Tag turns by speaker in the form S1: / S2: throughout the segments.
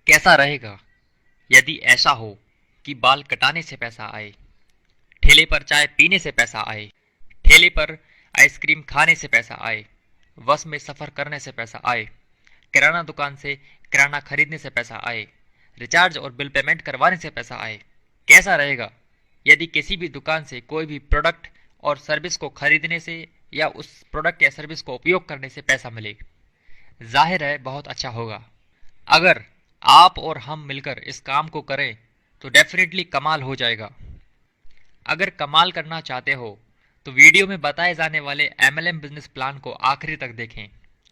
S1: कैसा रहेगा यदि ऐसा हो कि बाल कटाने से पैसा आए, ठेले पर चाय पीने से पैसा आए, ठेले पर आइसक्रीम खाने से पैसा आए, बस में सफर करने से पैसा आए, किराना दुकान से किराना खरीदने से पैसा आए, रिचार्ज और बिल पेमेंट करवाने से पैसा आए। कैसा रहेगा यदि किसी भी दुकान से कोई भी प्रोडक्ट और सर्विस को खरीदने से या उस प्रोडक्ट या सर्विस को उपयोग करने से पैसा मिले? जाहिर है बहुत अच्छा होगा। अगर आप और हम मिलकर इस काम को करें तो डेफिनेटली कमाल हो जाएगा। अगर कमाल करना चाहते हो तो वीडियो में बताए जाने वाले एमएलएम बिजनेस प्लान को आखिरी तक देखें,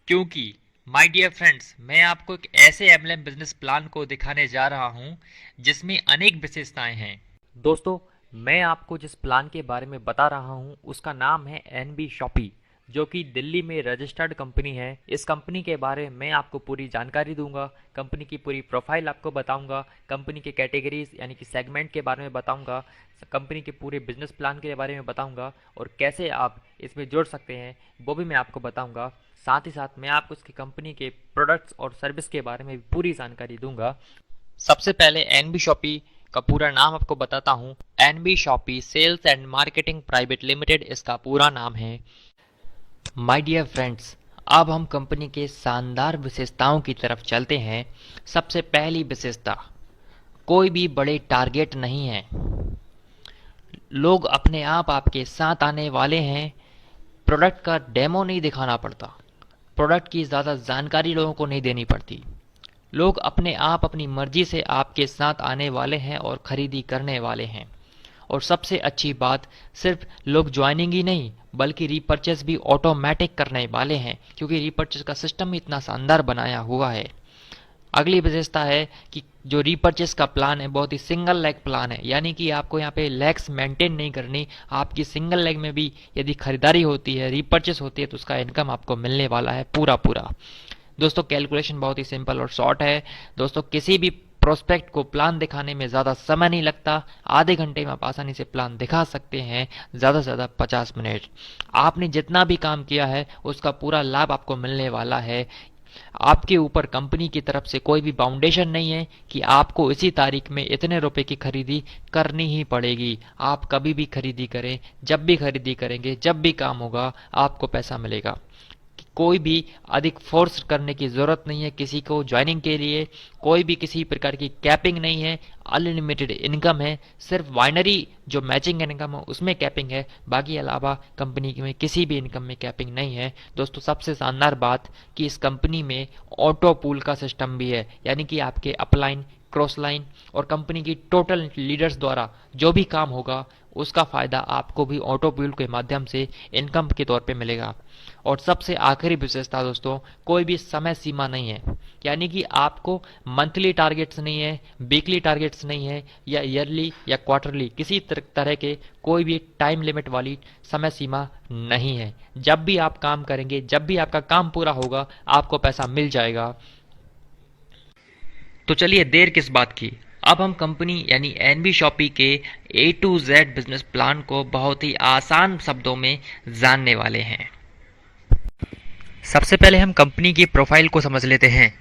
S1: क्योंकि माय डियर फ्रेंड्स, मैं आपको एक ऐसे एमएलएम बिजनेस प्लान को दिखाने जा रहा हूं जिसमें अनेक विशेषताएं हैं। दोस्तों, मैं आपको जिस प्लान के बारे में बता रहा हूं उसका नाम है एनबी शॉपी, जो कि दिल्ली में रजिस्टर्ड कंपनी है। इस कंपनी के बारे में मैं आपको पूरी जानकारी दूंगा, कंपनी की पूरी प्रोफाइल आपको बताऊंगा, कंपनी के कैटेगरीज यानी कि सेगमेंट के बारे में बताऊंगा, कंपनी के पूरे बिजनेस प्लान के बारे में बताऊंगा और कैसे आप इसमें जुड़ सकते हैं वो भी मैं आपको बताऊंगा। साथ ही साथ मैं आपको इसकी कंपनी के प्रोडक्ट्स और सर्विस के बारे में भी पूरी जानकारी दूंगा। सबसे पहले एनबी शॉपी का पूरा नाम आपको बताता हूँ। NB Shoppy sales and marketing private limited इसका पूरा नाम है। माय डियर फ्रेंड्स, अब हम कंपनी के शानदार विशेषताओं की तरफ चलते हैं। सबसे पहली विशेषता, कोई भी बड़े टारगेट नहीं है। लोग अपने आप आपके साथ आने वाले हैं। प्रोडक्ट का डेमो नहीं दिखाना पड़ता, प्रोडक्ट की ज़्यादा जानकारी लोगों को नहीं देनी पड़ती। लोग अपने आप अपनी मर्जी से आपके साथ आने वाले हैं और ख़रीदी करने वाले हैं। और सबसे अच्छी बात, सिर्फ लोग ज्वाइनिंग ही नहीं बल्कि रीपर्चेस भी ऑटोमेटिक करने वाले हैं, क्योंकि रीपर्चेस का सिस्टम इतना शानदार बनाया हुआ है। अगली विशेषता है कि जो रीपर्चेस का प्लान है बहुत ही सिंगल लेग प्लान है, यानी कि आपको यहाँ पे लेग्स मेंटेन नहीं करनी। आपकी सिंगल लेग में भी यदि खरीदारी होती है, रीपर्चेस होती है, तो उसका इनकम आपको मिलने वाला है पूरा पूरा। दोस्तों, कैलकुलेशन बहुत ही सिंपल और शॉर्ट है। दोस्तों, किसी भी प्रोस्पेक्ट को प्लान दिखाने में ज़्यादा समय नहीं लगता। आधे घंटे में आप आसानी से प्लान दिखा सकते हैं, ज़्यादा से ज़्यादा 50 मिनट। आपने जितना भी काम किया है उसका पूरा लाभ आपको मिलने वाला है। आपके ऊपर कंपनी की तरफ से कोई भी बाउंडेशन नहीं है कि आपको इसी तारीख में इतने रुपए की खरीदी करनी ही पड़ेगी। आप कभी भी खरीदी करें, जब भी खरीदी करेंगे, जब भी काम होगा, आपको पैसा मिलेगा। कोई भी अधिक फोर्स करने की ज़रूरत नहीं है किसी को ज्वाइनिंग के लिए। कोई भी किसी प्रकार की कैपिंग नहीं है। अनलिमिटेड इनकम है। सिर्फ बाइनरी जो मैचिंग इनकम है उसमें कैपिंग है, बाकी अलावा कंपनी में किसी भी इनकम में कैपिंग नहीं है। दोस्तों, सबसे शानदार बात कि इस कंपनी में ऑटो पूल का सिस्टम भी है, यानी कि आपके अपलाइन, क्रॉस लाइन और कंपनी की टोटल लीडर्स द्वारा जो भी काम होगा उसका फ़ायदा आपको भी ऑटो पूल के माध्यम से इनकम के तौर पे मिलेगा। और सबसे आखिरी विशेषता दोस्तों, कोई भी समय सीमा नहीं है, यानी कि आपको मंथली टारगेट्स नहीं है, वीकली टारगेट्स नहीं है, या ईयरली या क्वार्टरली किसी तरह के कोई भी टाइम लिमिट वाली समय सीमा नहीं है। जब भी आप काम करेंगे, जब भी आपका काम पूरा होगा, आपको पैसा मिल जाएगा। तो चलिए देर किस बात की, अब हम कंपनी यानी एनबी शॉपी के ए टू जेड बिजनेस प्लान को बहुत ही आसान शब्दों में जानने वाले हैं। सबसे पहले हम कंपनी की प्रोफाइल को समझ लेते हैं,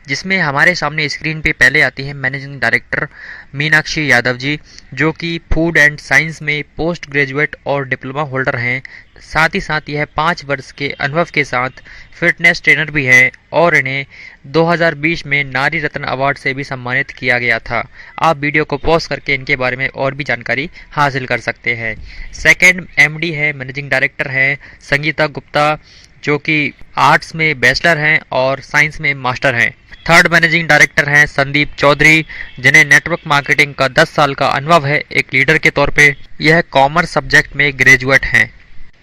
S1: जिसमें हमारे सामने स्क्रीन पे पहले आती है मैनेजिंग डायरेक्टर मीनाक्षी यादव जी, जो कि फूड एंड साइंस में पोस्ट ग्रेजुएट और डिप्लोमा होल्डर हैं। साथ ही साथ यह 5 वर्ष के अनुभव के साथ फिटनेस ट्रेनर भी हैं और इन्हें 2020 में नारी रत्न अवार्ड से भी सम्मानित किया गया था। आप वीडियो को पॉज करके इनके बारे में और भी जानकारी हासिल कर सकते हैं। सेकंड एमडी है, मैनेजिंग डायरेक्टर हैं संगीता गुप्ता, जो कि आर्ट्स में बैचलर हैं और साइंस में मास्टर हैं। थर्ड मैनेजिंग डायरेक्टर हैं संदीप चौधरी, जिन्हें नेटवर्क मार्केटिंग का 10 साल का अनुभव है एक लीडर के तौर पे। यह कॉमर्स सब्जेक्ट में ग्रेजुएट हैं।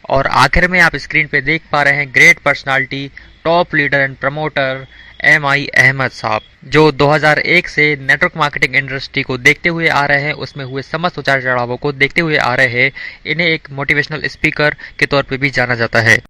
S1: और आखिर में आप स्क्रीन पे देख पा रहे हैं great personality, top leader and promoter MI Ahmed Sahab, जो 2001 से नेटवर्क मार्केटिंग इंडस्ट्री को देखते हुए आ रहे हैं, उसमें हुए समस्त उतार चढ़ावों को देखते हुए आ रहे हैं। इन्हें एक मोटिवेशनल स्पीकर के तौर पे भी जाना जाता है।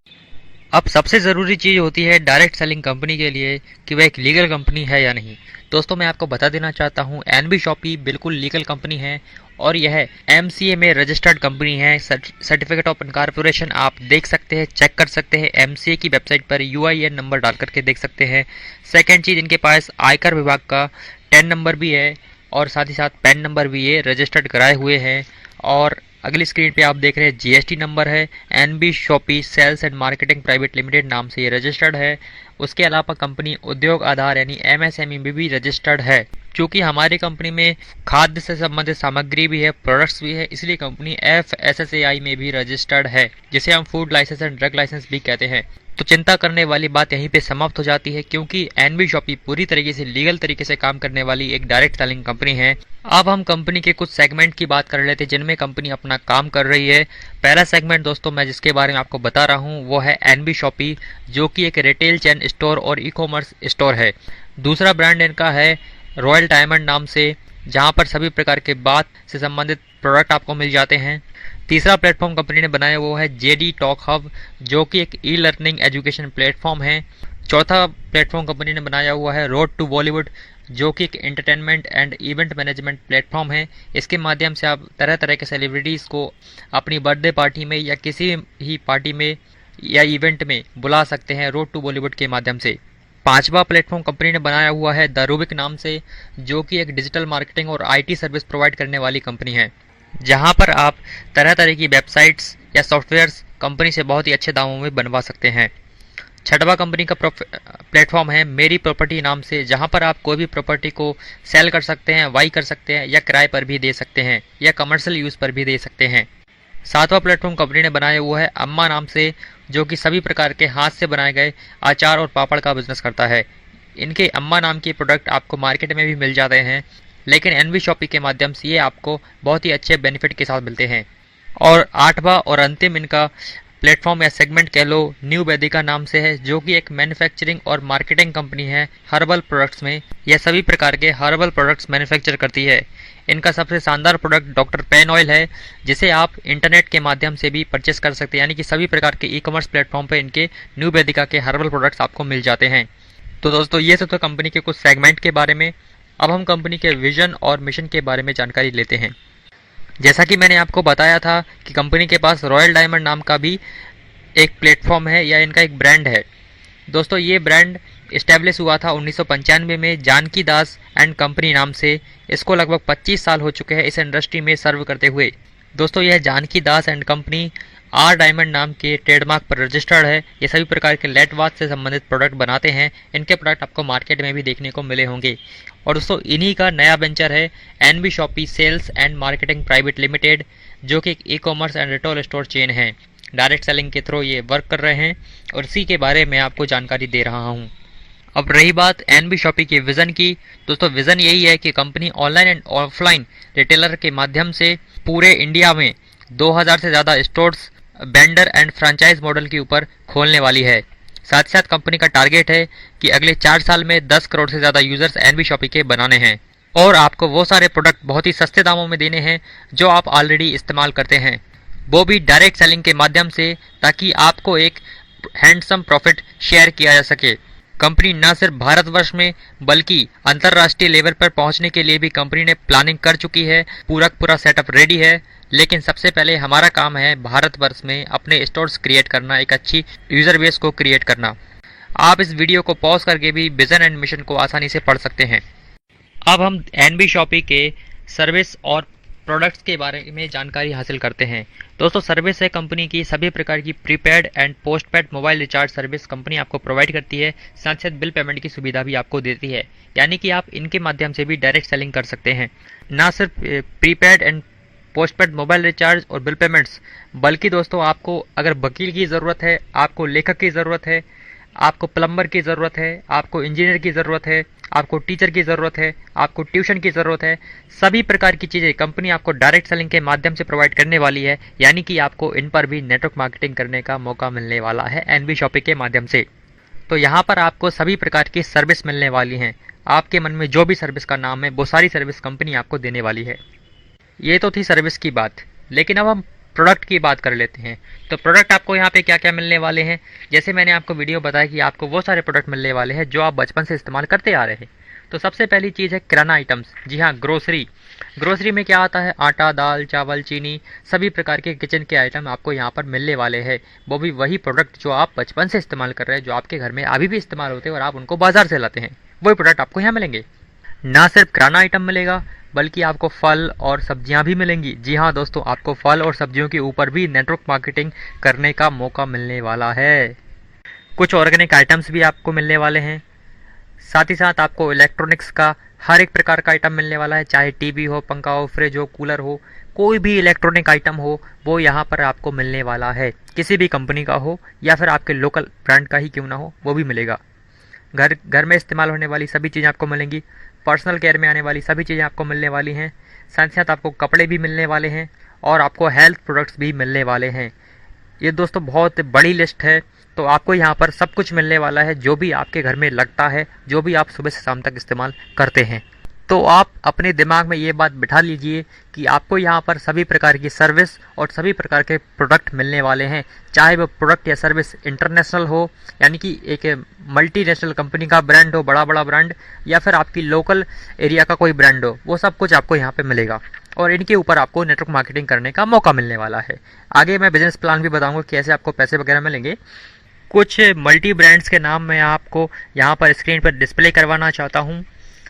S1: अब सबसे ज़रूरी चीज़ होती है डायरेक्ट सेलिंग कंपनी के लिए कि वह एक लीगल कंपनी है या नहीं। दोस्तों, मैं आपको बता देना चाहता हूँ एनबी शॉपी बिल्कुल लीगल कंपनी है और यह MCA में रजिस्टर्ड कंपनी है। सर्टिफिकेट ऑफ इनकॉर्पोरेशन आप देख सकते हैं, चेक कर सकते हैं। MCA की वेबसाइट पर UIN नंबर डाल करके देख सकते हैं। सेकेंड चीज़, इनके पास आयकर विभाग का टेन नंबर भी है और साथ ही साथ पैन नंबर भी ये रजिस्टर्ड कराए हुए हैं। और अगली स्क्रीन पे आप देख रहे हैं जीएसटी नंबर है, NB Shoppy sales and marketing private limited नाम से ये रजिस्टर्ड है। उसके अलावा कंपनी उद्योग आधार यानी एमएसएमई में भी रजिस्टर्ड है। चूँकि हमारी कंपनी में खाद्य से संबंधित सामग्री भी है, प्रोडक्ट्स भी है, इसलिए कंपनी FSSAI में भी रजिस्टर्ड है, जिसे हम food licence and drug licence भी कहते हैं। तो चिंता करने वाली बात यहीं पे समाप्त हो जाती है, क्योंकि एनबी शॉपी पूरी तरीके से लीगल तरीके से काम करने वाली एक डायरेक्ट सेलिंग कंपनी है। अब हम कंपनी के कुछ सेगमेंट की बात कर लेते हैं जिनमें कंपनी अपना काम कर रही है। पहला सेगमेंट दोस्तों मैं जिसके बारे में आपको बता रहा हूँ वो है एनबी शॉपी, जो कि एक रिटेल चेन स्टोर और ई कॉमर्स स्टोर है। दूसरा ब्रांड इनका है रॉयल डायमंड नाम से, जहाँ पर सभी प्रकार के बात से संबंधित प्रोडक्ट आपको मिल जाते हैं। तीसरा प्लेटफॉर्म कंपनी ने बनाया वो है जेडी टॉक हब, जो कि एक ई लर्निंग एजुकेशन प्लेटफॉर्म है। चौथा प्लेटफॉर्म कंपनी ने बनाया हुआ है रोड टू बॉलीवुड, जो कि एक entertainment and event management platform है। इसके माध्यम से आप तरह तरह के सेलिब्रिटीज़ को अपनी बर्थडे पार्टी में या किसी ही पार्टी में या इवेंट में बुला सकते हैं रोड टू बॉलीवुड के माध्यम से। पांचवा प्लेटफॉर्म कंपनी ने बनाया हुआ है द रूबिक नाम से, जो कि एक डिजिटल मार्केटिंग और आईटी सर्विस प्रोवाइड करने वाली कंपनी है, जहां पर आप तरह तरह की वेबसाइट्स या सॉफ्टवेयर्स कंपनी से बहुत ही अच्छे दामों में बनवा सकते हैं। छठवा कंपनी का प्लेटफॉर्म है मेरी प्रॉपर्टी नाम से, जहां पर आप कोई भी प्रॉपर्टी को सेल कर सकते हैं, बाई कर सकते हैं या किराए पर भी दे सकते हैं या कमर्शियल यूज़ पर भी दे सकते हैं। सातवां प्लेटफॉर्म कंपनी ने बनाया हुआ है अम्मा नाम से, जो कि सभी प्रकार के हाथ से बनाए गए अचार और पापड़ का बिजनेस करता है। इनके अम्मा नाम के प्रोडक्ट आपको मार्केट में भी मिल जाते हैं, लेकिन एनबी शॉपी के माध्यम से ये आपको बहुत ही अच्छे बेनिफिट के साथ मिलते हैं। और आठवां और अंतिम इनका प्लेटफॉर्म या सेगमेंट कह लो न्यू वेदिका नाम से है, जो कि एक मैन्युफैक्चरिंग और मार्केटिंग कंपनी है हर्बल प्रोडक्ट्स में। यह सभी प्रकार के हर्बल प्रोडक्ट्स मैन्युफैक्चर करती है। इनका सबसे शानदार प्रोडक्ट डॉक्टर पेन ऑयल है, जिसे आप इंटरनेट के माध्यम से भी परचेस कर सकते हैं, यानी कि सभी प्रकार के ई कॉमर्स प्लेटफॉर्म पर इनके न्यू वेदिका के हर्बल प्रोडक्ट्स आपको मिल जाते हैं। तो दोस्तों ये सब तो कंपनी के कुछ सेगमेंट के बारे में। अब हम कंपनी के विजन और मिशन के बारे में जानकारी लेते हैं। जैसा कि मैंने आपको बताया था कि कंपनी के पास रॉयल डायमंड नाम का भी एक प्लेटफॉर्म है या इनका एक ब्रांड है। दोस्तों ये ब्रांड इस्टेब्लिश हुआ था 1995 में जानकी दास एंड कंपनी नाम से। इसको लगभग 25 साल हो चुके हैं इस इंडस्ट्री में सर्व करते हुए। दोस्तों यह जानकी दास एंड कंपनी आर डायमंड नाम के ट्रेडमार्क पर रजिस्टर्ड है। ये सभी प्रकार के लेट वॉच से संबंधित प्रोडक्ट बनाते हैं। इनके प्रोडक्ट आपको मार्केट में भी देखने को मिले होंगे। और दोस्तों इन्हीं का नया वेंचर है NB Shoppy sales and marketing private limited, जो कि एक e commerce and retail store chain है। डायरेक्ट सेलिंग के थ्रू ये वर्क कर रहे हैं और इसी के बारे में आपको जानकारी दे रहा हूँ। अब रही बात एनबी शॉपी के विज़न की, दोस्तों विज़न यही है कि company online and offline retailer के माध्यम से पूरे इंडिया में 2000 से ज़्यादा stores vendor and franchise model के ऊपर खोलने वाली है। साथ ही साथ कंपनी का टारगेट है कि अगले 4 साल में 10 करोड़ से ज़्यादा यूजर्स एनबी शॉपी के बनाने हैं और आपको वो सारे प्रोडक्ट बहुत ही सस्ते दामों में देने हैं जो आप ऑलरेडी इस्तेमाल करते हैं, वो भी डायरेक्ट सेलिंग के माध्यम से, ताकि आपको एक हैंडसम प्रॉफिट शेयर किया जा सके। कंपनी न सिर्फ भारतवर्ष में बल्कि अंतर्राष्ट्रीय लेवल पर पहुंचने के लिए भी कंपनी ने प्लानिंग कर चुकी है। पूरा सेटअप रेडी है, लेकिन सबसे पहले हमारा काम है भारतवर्ष में अपने स्टोर्स क्रिएट करना, एक अच्छी यूजर बेस को क्रिएट करना। आप इस वीडियो को पॉज करके भी विजन एंड मिशन को आसानी से पढ़ सकते हैं। अब हम एनबी शॉपी के सर्विस और प्रोडक्ट्स के बारे में जानकारी हासिल करते हैं। दोस्तों सर्विस है कंपनी की सभी प्रकार की prepaid and postpaid mobile recharge service company आपको प्रोवाइड करती है। साथ साथ बिल पेमेंट की सुविधा भी आपको देती है, यानी कि आप इनके माध्यम से भी डायरेक्ट सेलिंग कर सकते हैं। ना सिर्फ prepaid and postpaid mobile recharge और बिल पेमेंट्स, बल्कि दोस्तों आपको अगर वकील की ज़रूरत है, आपको लेखक की ज़रूरत है, आपको प्लम्बर की ज़रूरत है, आपको इंजीनियर की ज़रूरत है, आपको टीचर की ज़रूरत है, आपको ट्यूशन की ज़रूरत है, सभी प्रकार की चीज़ें कंपनी आपको डायरेक्ट सेलिंग के माध्यम से प्रोवाइड करने वाली है। यानी कि आपको इन पर भी नेटवर्क मार्केटिंग करने का मौका मिलने वाला है एनबी शॉपी के माध्यम से। तो यहाँ पर आपको सभी प्रकार की सर्विस मिलने वाली हैं। आपके मन में जो भी सर्विस का नाम है वो सारी सर्विस कंपनी आपको देने वाली है। ये तो थी सर्विस की बात, लेकिन अब हम प्रोडक्ट की बात कर लेते हैं। तो प्रोडक्ट आपको यहाँ पे क्या क्या मिलने वाले हैं, जैसे मैंने आपको वीडियो बताया कि आपको वो सारे प्रोडक्ट मिलने वाले हैं जो आप बचपन से इस्तेमाल करते आ रहे हैं। तो सबसे पहली चीज़ है किराना आइटम्स। जी हाँ, ग्रोसरी। ग्रोसरी में क्या आता है, आटा, दाल, चावल, चीनी, सभी प्रकार के किचन के आइटम आपको यहाँ पर मिलने वाले हैं। वो भी वही प्रोडक्ट जो आप बचपन से इस्तेमाल कर रहे हैं, जो आपके घर में अभी भी इस्तेमाल होते हैं और आप उनको बाजार से लाते हैं, वही प्रोडक्ट आपको यहाँ मिलेंगे। ना सिर्फ किराना आइटम मिलेगा बल्कि आपको फल और सब्जियां भी मिलेंगी। जी हाँ दोस्तों, आपको फल और सब्जियों के ऊपर भी नेटवर्क मार्केटिंग करने का मौका मिलने वाला है। कुछ ऑर्गेनिक आइटम्स भी आपको मिलने वाले हैं। साथ ही साथ आपको इलेक्ट्रॉनिक्स का हर एक प्रकार का आइटम मिलने वाला है, चाहे टीवी हो, पंखा हो, फ्रिज हो, कूलर हो, कोई भी इलेक्ट्रॉनिक आइटम हो वो यहाँ पर आपको मिलने वाला है। किसी भी कंपनी का हो या फिर आपके लोकल ब्रांड का ही क्यों ना हो, वो भी मिलेगा। घर घर में इस्तेमाल होने वाली सभी चीज़ें आपको मिलेंगी। पर्सनल केयर में आने वाली सभी चीज़ें आपको मिलने वाली हैं। साथ ही साथ आपको कपड़े भी मिलने वाले हैं और आपको हेल्थ प्रोडक्ट्स भी मिलने वाले हैं। ये दोस्तों बहुत बड़ी लिस्ट है, तो आपको यहाँ पर सब कुछ मिलने वाला है जो भी आपके घर में लगता है, जो भी आप सुबह से शाम तक इस्तेमाल करते हैं। तो आप अपने दिमाग में ये बात बिठा लीजिए कि आपको यहाँ पर सभी प्रकार की सर्विस और सभी प्रकार के प्रोडक्ट मिलने वाले हैं, चाहे वो प्रोडक्ट या सर्विस इंटरनेशनल हो, यानी कि एक मल्टीनेशनल कंपनी का ब्रांड हो, बड़ा बड़ा ब्रांड, या फिर आपकी लोकल एरिया का कोई ब्रांड हो, वो सब कुछ आपको यहाँ पे मिलेगा और इनके ऊपर आपको नेटवर्क मार्केटिंग करने का मौका मिलने वाला है। आगे मैं बिजनेस प्लान भी बताऊंगा कैसे आपको पैसे वगैरह मिलेंगे। कुछ मल्टी ब्रांड्स के नाम मैं आपको यहाँ पर स्क्रीन पर डिस्प्ले करवाना चाहता हूँ,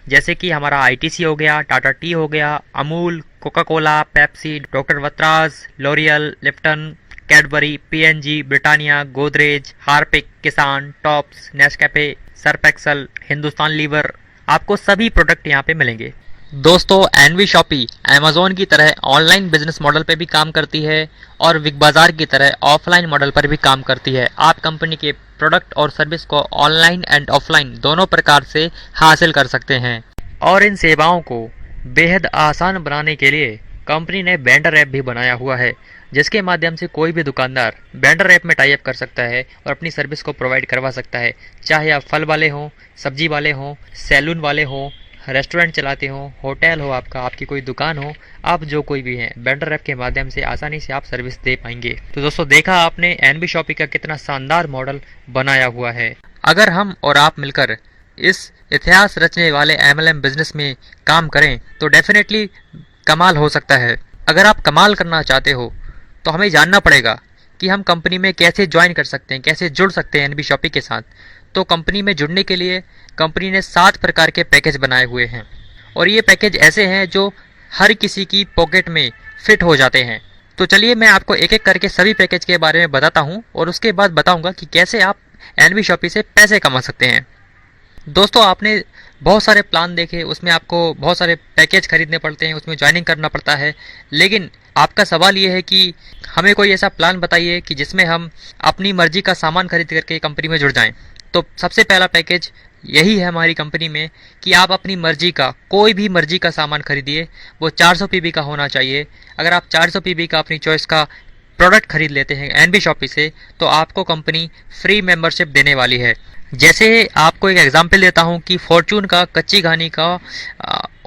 S1: जैसे कि हमारा आईटीसी हो गया, टाटा टी हो गया, Amul, Coca Cola, Pepsi, doctor वत्राज, L'Oreal, Lipton, Cadbury, P and G, Britannia, Godrej, Harpic, Kissan, Tops, Nescafe, Surf Excel, Hindustan Lever, आपको सभी प्रोडक्ट यहाँ पे मिलेंगे। दोस्तों एनवी शॉपी अमेज़ॉन की तरह ऑनलाइन बिजनेस मॉडल पे भी काम करती है और बिग बाजार की तरह ऑफलाइन मॉडल पर भी काम करती है। आप कंपनी के प्रोडक्ट और सर्विस को ऑनलाइन एंड ऑफलाइन दोनों प्रकार से हासिल कर सकते हैं और इन सेवाओं को बेहद आसान बनाने के लिए कंपनी ने वेंडर ऐप भी बनाया हुआ है, जिसके माध्यम से कोई भी दुकानदार वेंडर ऐप में टाई अप कर सकता है और अपनी सर्विस को प्रोवाइड करवा सकता है। चाहे आप फल वाले हों, सब्जी वाले हों, सैलून वाले हों, रेस्टोरेंट चलाते हो, होटल हो आपका, आपकी कोई दुकान हो, आप जो कोई भी हैं, वेंडर ऐप के माध्यम से आसानी से आप सर्विस दे पाएंगे। तो दोस्तों देखा आपने एनबी शॉपी का कितना शानदार मॉडल बनाया हुआ है। अगर हम और आप मिलकर इस इतिहास रचने वाले एमएलएम बिजनेस में काम करें तो डेफिनेटली कमाल हो सकता है। अगर आप कमाल करना चाहते हो तो हमें जानना पड़ेगा कि हम कंपनी में कैसे ज्वाइन कर सकते हैं, कैसे जुड़ सकते हैं एनबी शॉपी के साथ। तो कंपनी में जुड़ने के लिए कंपनी ने 7 प्रकार के पैकेज बनाए हुए हैं और ये पैकेज ऐसे हैं जो हर किसी की पॉकेट में फिट हो जाते हैं। तो चलिए मैं आपको एक एक करके सभी पैकेज के बारे में बताता हूँ और उसके बाद बताऊँगा कि कैसे आप एनबी शॉपी से पैसे कमा सकते हैं। दोस्तों आपने बहुत सारे प्लान देखे, उसमें आपको बहुत सारे पैकेज खरीदने पड़ते हैं, उसमें ज्वाइनिंग करना पड़ता है, लेकिन आपका सवाल ये है कि हमें कोई ऐसा प्लान बताइए कि जिसमें हम अपनी मर्जी का सामान खरीद करके कंपनी में जुड़ जाएं। तो सबसे पहला पैकेज यही है हमारी कंपनी में कि आप अपनी मर्जी का कोई भी मर्जी का सामान खरीदिए, वो 400 पीबी का होना चाहिए। अगर आप 400 पीबी का अपनी चॉइस का प्रोडक्ट खरीद लेते हैं एनबी शॉपी से तो आपको कंपनी फ्री मेंबरशिप देने वाली है। जैसे आपको एक एग्जांपल देता हूं कि फॉर्चून का कच्ची घानी का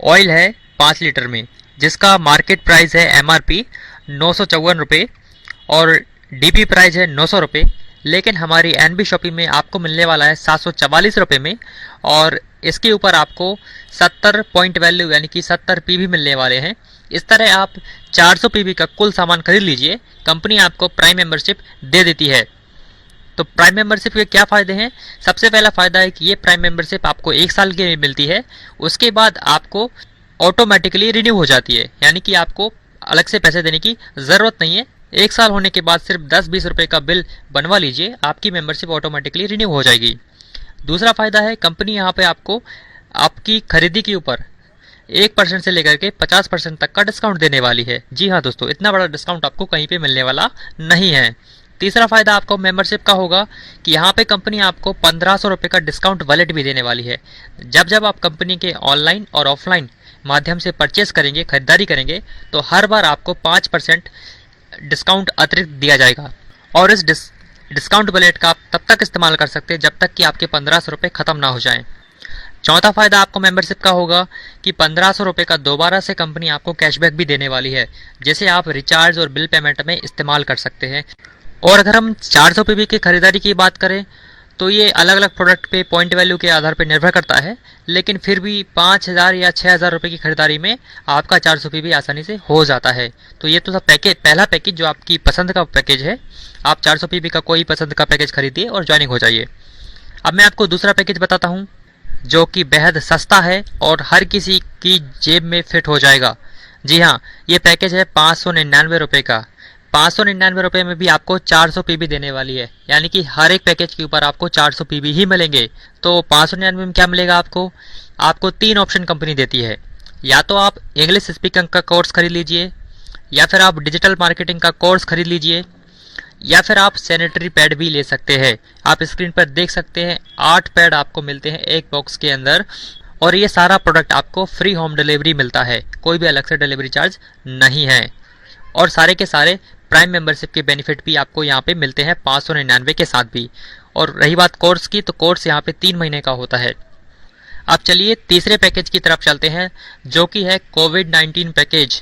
S1: ऑयल है 5 लीटर में, जिसका मार्केट प्राइस है एमआरपी 954 रुपये और डीपी प्राइस है 900 रुपये, लेकिन हमारी एनबी शॉपी में आपको मिलने वाला है 744 रुपये में और इसके ऊपर आपको 70 पॉइंट वैल्यू यानी कि 70 पीवी मिलने वाले हैं। इस तरह आप 400 पीवी का कुल सामान खरीद लीजिए, कंपनी आपको प्राइम मेंबरशिप दे देती है। तो प्राइम मेंबरशिप के क्या फ़ायदे हैं? सबसे पहला फ़ायदा है कि ये प्राइम मेंबरशिप आपको 1 साल के लिए मिलती है, उसके बाद आपको ऑटोमेटिकली रिन्यू हो जाती है, यानी कि आपको अलग से पैसे देने की ज़रूरत नहीं है। 1 साल होने के बाद सिर्फ 10-20 रुपये का बिल बनवा लीजिए, आपकी मेंबरशिप ऑटोमेटिकली रिन्यू हो जाएगी। दूसरा फ़ायदा है कंपनी यहाँ पे आपको आपकी खरीदी के ऊपर 1% से लेकर के 50% तक का डिस्काउंट देने वाली है। जी हाँ दोस्तों, इतना बड़ा डिस्काउंट आपको कहीं पे मिलने वाला नहीं है। तीसरा फायदा आपको मेंबरशिप का होगा कि यहाँ पे कंपनी आपको 1500 रुपये का डिस्काउंट वॉलेट भी देने वाली है। जब जब आप कंपनी के ऑनलाइन और ऑफलाइन माध्यम से परचेस करेंगे, खरीदारी करेंगे, तो हर बार आपको 5% डिस्काउंट अतिरिक्त दिया जाएगा और इस डिस्काउंट वॉलेट का आप तब तक इस्तेमाल कर सकते हैं जब तक कि आपके 1500 रुपये खत्म ना हो जाएं। चौथा फायदा आपको मेंबरशिप का होगा कि 1500 रुपये का दोबारा से कंपनी आपको कैशबैक भी देने वाली है, जिसे आप रिचार्ज और बिल पेमेंट में इस्तेमाल कर सकते हैं। और अगर हम 400 पीबी की खरीदारी की बात करें तो ये अलग अलग प्रोडक्ट पे पॉइंट वैल्यू के आधार पर निर्भर करता है, लेकिन फिर भी 5000 या 6000 रुपये की खरीदारी में आपका 400 पीबी आसानी से हो जाता है। तो ये तो सब पैकेज, पहला पैकेज जो आपकी पसंद का पैकेज है, आप 400 पीबी का कोई पसंद का पैकेज खरीदिए और ज्वाइनिंग हो जाइए। अब मैं आपको दूसरा पैकेज बताता हूँ जो कि बेहद सस्ता है और हर किसी की जेब में फिट हो जाएगा। जी हाँ, ये पैकेज है 599 रुपये का। 599 रुपये में भी आपको 400 पीबी देने वाली है, यानी कि हर एक पैकेज के ऊपर आपको 400 पीबी ही मिलेंगे। तो 599 में क्या मिलेगा आपको? आपको 3 ऑप्शन कंपनी देती है। या तो आप इंग्लिश स्पीकिंग का कोर्स खरीद लीजिए, या फिर आप डिजिटल मार्केटिंग का कोर्स खरीद लीजिए, या फिर आप सैनिटरी पैड भी ले सकते हैं। आप स्क्रीन पर देख सकते हैं 8 पैड आपको मिलते हैं एक बॉक्स के अंदर, और ये सारा प्रोडक्ट आपको फ्री होम डिलीवरी मिलता है, कोई भी अलग से डिलीवरी चार्ज नहीं है। और सारे के सारे प्राइम मेंबरशिप के बेनिफिट भी आपको यहाँ पे मिलते हैं 599 के साथ भी। और रही बात कोर्स की, तो कोर्स यहाँ पे 3 महीने का होता है। अब चलिए तीसरे पैकेज की तरफ चलते हैं, जो कि है कोविड-19 पैकेज।